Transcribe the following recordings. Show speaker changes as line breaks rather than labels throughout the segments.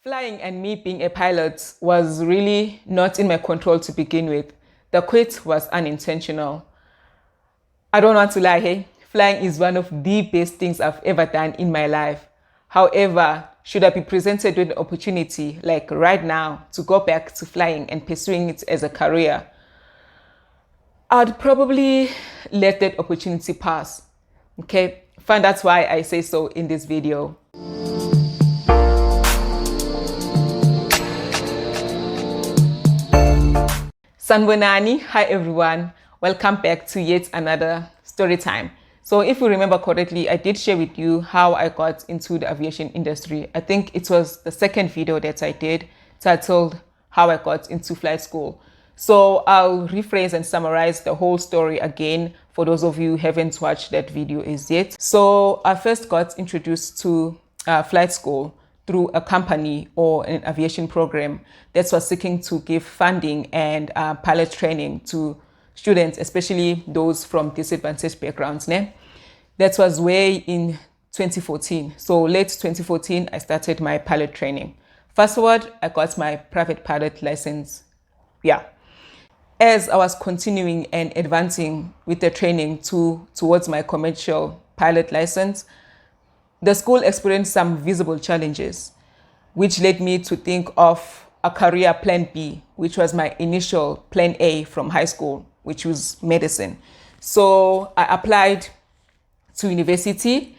Flying and me being a pilot was really not in my control to begin with. The quit was unintentional. I don't want to lie, hey? Flying is one of the best things I've ever done in my life. However, should I be presented with an opportunity, like right now, to go back to flying and pursuing it as a career, I'd probably let that opportunity pass. Okay, fine, that's why I say so in this video. Sanbonani, hi everyone. Welcome back to yet another story time. So if you remember correctly, I did share with you how I got into the aviation industry. I think it was the second video that I did titled How I Got into Flight School. So I'll rephrase and summarize the whole story again for those of you who haven't watched that video as yet. So I first got introduced to flight school through a company or an aviation program that was seeking to give funding and pilot training to students, especially those from disadvantaged backgrounds. That was way in 2014. So late 2014, I started my pilot training. Fast forward, I got my private pilot license. Yeah. As I was continuing and advancing with the training towards my commercial pilot license, the school experienced some visible challenges, which led me to think of a career plan B, which was my initial plan A from high school, which was medicine. So I applied to university,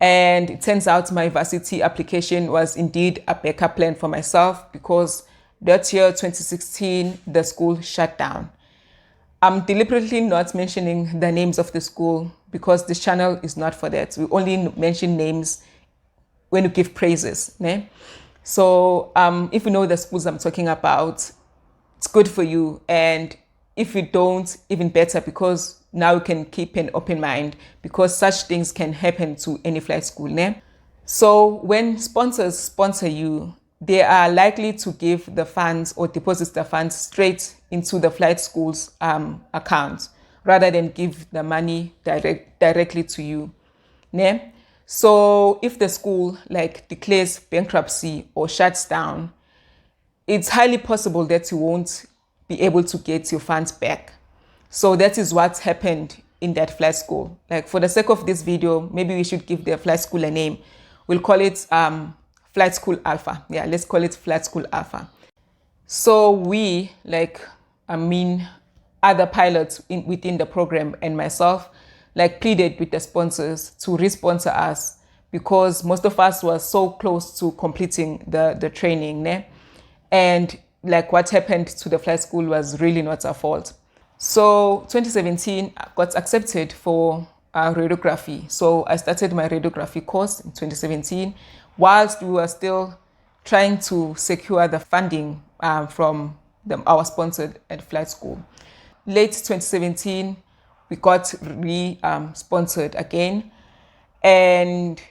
and it turns out my varsity application was indeed a backup plan for myself because that year, 2016, the school shut down. I'm deliberately not mentioning the names of the school because this channel is not for that. We only mention names when we give praises. So if you know the schools I'm talking about, it's good for you. And if you don't, even better, because now you can keep an open mind because such things can happen to any flight school. So when sponsors sponsor you, they are likely to give the funds or deposit the funds straight into the flight school's account rather than give the money directly to you. So if the school declares bankruptcy or shuts down, it's highly possible that you won't be able to get your funds back. So that is what happened in that flight school. For the sake of this video, maybe we should give the flight school a name. We'll call it Flight School Alpha. Yeah, let's call it Flight School Alpha. So we, other pilots within the program and myself, pleaded with the sponsors to re-sponsor us because most of us were so close to completing the training. And what happened to the flight school was really not our fault. So 2017, I got accepted for radiography. So I started my radiography course in 2017 whilst we were still trying to secure the funding from our sponsor at flight school. Late 2017, we got sponsored again. And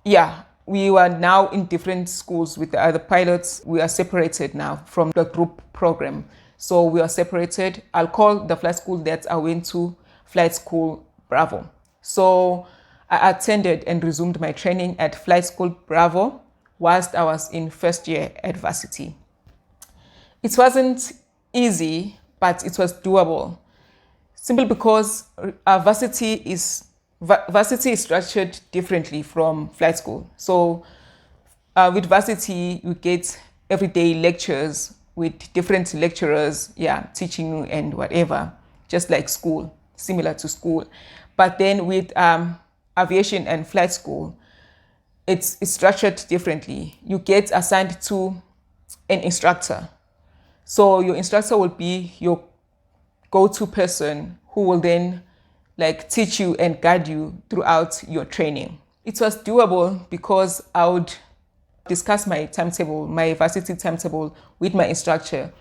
yeah, we were now in different schools with the other pilots. We are separated now from the group program. So we are separated. I'll call the flight school that I went to Flight School Bravo. So I attended and resumed my training at Flight School Bravo whilst I was in first year at varsity. It wasn't easy, but it was doable. Simply because varsity is structured differently from flight school. So with varsity, you get everyday lectures with different lecturers, teaching you and whatever, just like school, similar to school. But then with aviation and flight school, it's structured differently. You get assigned to an instructor. So your instructor will be your go-to person who will then teach you and guide you throughout your training. It was doable because I would discuss my timetable, my varsity timetable with my instructor.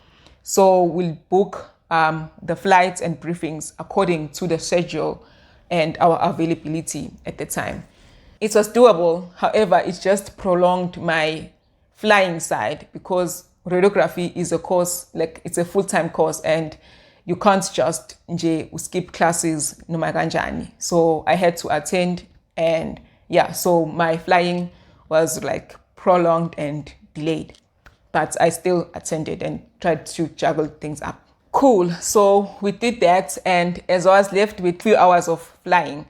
So we'll book the flights and briefings according to the schedule and our availability at the time. It was doable, however, it just prolonged my flying side because radiography is a course, it's a full-time course and you can't just skip classes noma kanjani. So I had to attend, and so my flying was prolonged and delayed. But I still attended and tried to juggle things up. Cool. So we did that, and as I was left with 2 hours of flying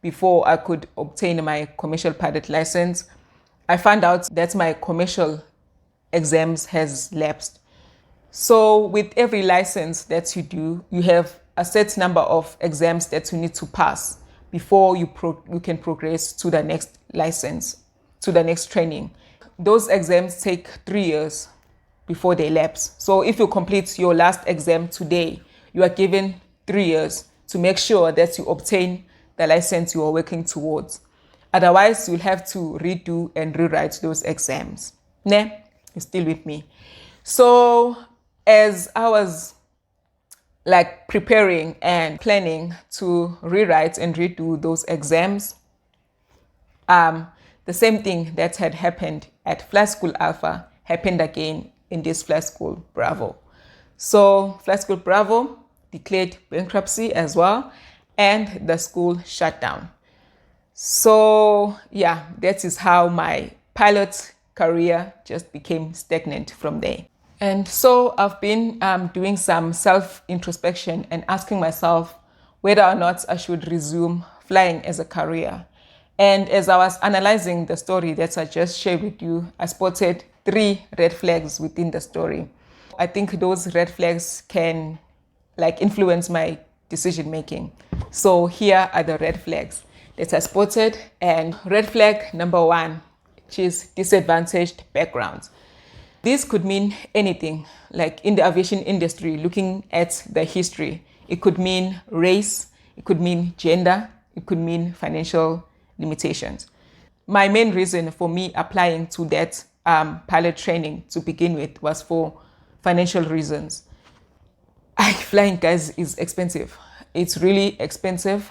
before I could obtain my commercial pilot license, I found out that my commercial exams has lapsed. So with every license that you do, you have a set number of exams that you need to pass before you can progress to the next license, to the next training. Those exams take 3 years before they lapse. So if you complete your last exam today, you are given 3 years to make sure that you obtain the license you are working towards. Otherwise, you'll have to redo and rewrite those exams. Ne? You're still with me. So as I was like preparing and planning to rewrite and redo those exams, the same thing that had happened at Flight School Alpha happened again in this Flight School Bravo. So Flight School Bravo declared bankruptcy as well, and the school shut down. So yeah, that is how my pilot career just became stagnant from there. And so I've been doing some self-introspection and asking myself whether or not I should resume flying as a career. And as I was analyzing the story that I just shared with you, I spotted 3 red flags within the story. I think those red flags can like influence my decision making. So here are the red flags that I spotted. And red flag number 1, which is disadvantaged background. This could mean anything, like in the aviation industry, looking at the history. It could mean race, it could mean gender, it could mean financial limitations. My main reason for me applying to that pilot training to begin with was for financial reasons. Flying, guys, is expensive. It's really expensive.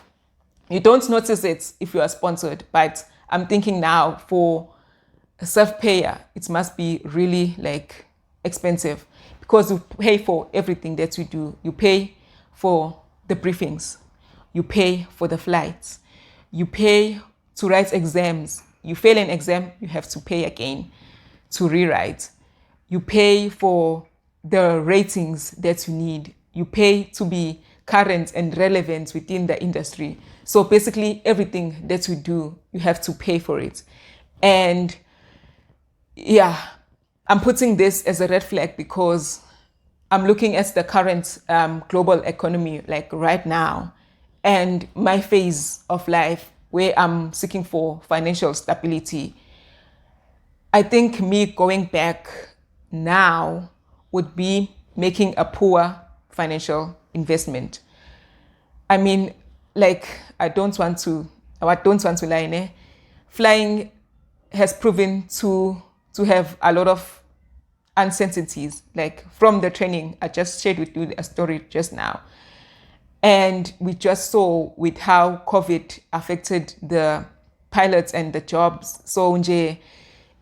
You don't notice it if you are sponsored, but I'm thinking now for a self-payer, it must be really like expensive because you pay for everything that you do. You pay for the briefings, you pay for the flights, you pay to write exams. You fail an exam, you have to pay again to rewrite. You pay for the ratings that you need. You pay to be current and relevant within the industry. So basically everything that you do, you have to pay for it. And yeah, I'm putting this as a red flag because I'm looking at the current global economy like right now and my phase of life where I'm seeking for financial stability. I think me going back now would be making a poor financial investment. I mean, like, I don't want to lie, ne? Flying has proven to have a lot of uncertainties, like from the training. I just shared with you a story just now. And we just saw with how COVID affected the pilots and the jobs. So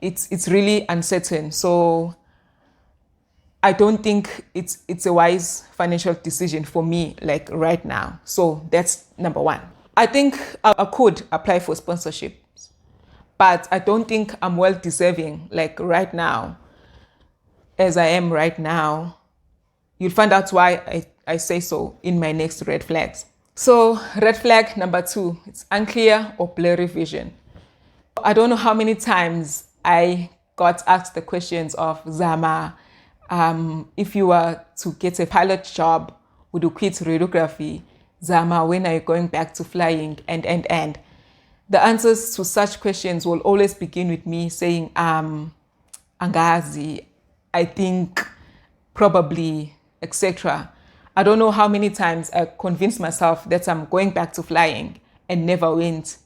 it's really uncertain. So I don't think it's a wise financial decision for me like right now. So that's number 1. I think I could apply for sponsorships, but I don't think I'm well deserving like right now as I am right now. You'll find out why I say so in my next red flags. So red flag number 2, it's unclear or blurry vision. I don't know how many times I got asked the questions of Zama, if you were to get a pilot job, would you quit radiography? Zama, when are you going back to flying? And the answers to such questions will always begin with me saying, Angazi, I think, probably, etc. I don't know how many times I convinced myself that I'm going back to flying and never went.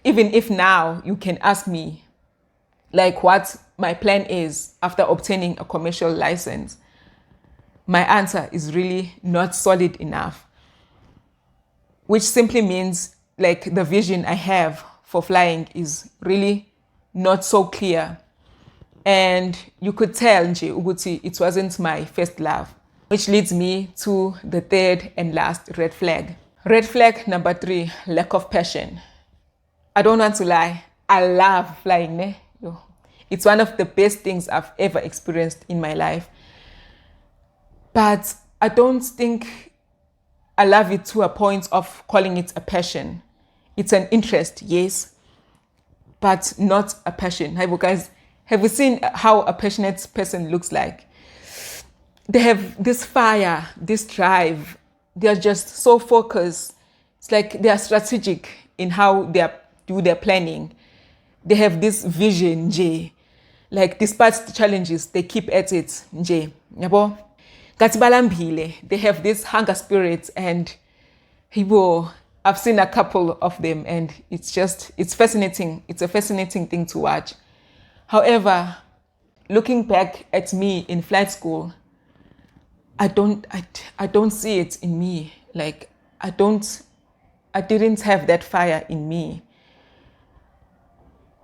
Even if now you can ask me like what my plan is after obtaining a commercial license, my answer is really not solid enough, which simply means like the vision I have for flying is really not so clear. And you could tell nje ukuthi it wasn't my first love, which leads me to the third and last red flag. Red flag number 3, lack of passion. I don't want to lie. I love flying, ne? Yo, It's one of the best things I've ever experienced in my life. But I don't think I love it to a point of calling it a passion. It's an interest, yes, but not a passion. Hi, guys, have you seen how a passionate person looks like? They have this fire, this drive. They are just so focused. It's like they are strategic in how they do their planning. They have this vision, J. Like despite the challenges, they keep at it, J. Yabo. They have this hunger spirit, and I've seen a couple of them, and it's fascinating. It's a fascinating thing to watch. However, looking back at me in flight school, I don't see it in me. Like I didn't have that fire in me.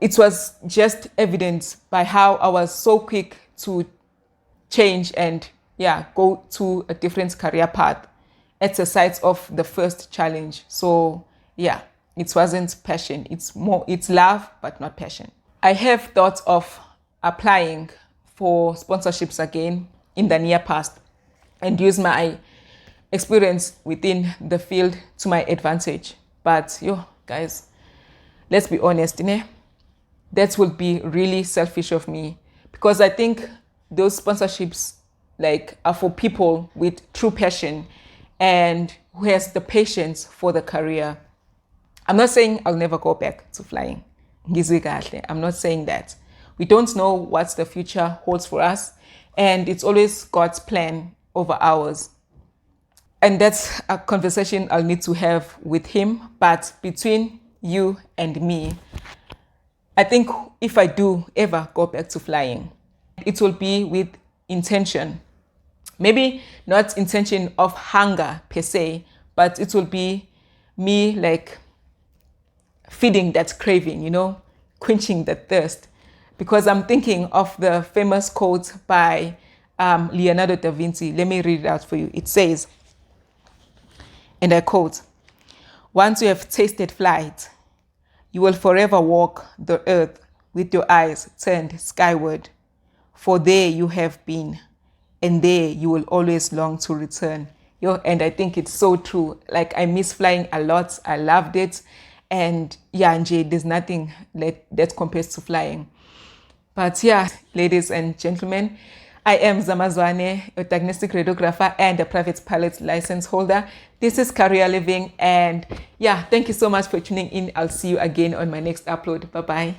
It was just evident by how I was so quick to change and go to a different career path at the sight of the first challenge. So it wasn't passion. It's love, but not passion. I have thought of applying for sponsorships again in the near past and use my experience within the field to my advantage. But guys, let's be honest, that would be really selfish of me, because I think those sponsorships are for people with true passion and who has the patience for the career. I'm not saying I'll never go back to flying. I'm not saying that. We don't know what the future holds for us, and it's always God's plan over ours. And that's a conversation I'll need to have with him. But between you and me, I think if I do ever go back to flying, it will be with intention. Maybe not intention of hunger per se, but it will be me feeding that craving, quenching the thirst. Because I'm thinking of the famous quote by Leonardo da Vinci. Let me read it out for you. It says, and I quote, "Once you have tasted flight, you will forever walk the earth with your eyes turned skyward. For there you have been, and there you will always long to return." And I think it's so true. I miss flying a lot. I loved it. And there's nothing that compares to flying. But ladies and gentlemen, I am Zamazwane, a diagnostic radiographer and a private pilot license holder. This is Career Living, and thank you so much for tuning in. I'll see you again on my next upload. Bye-bye.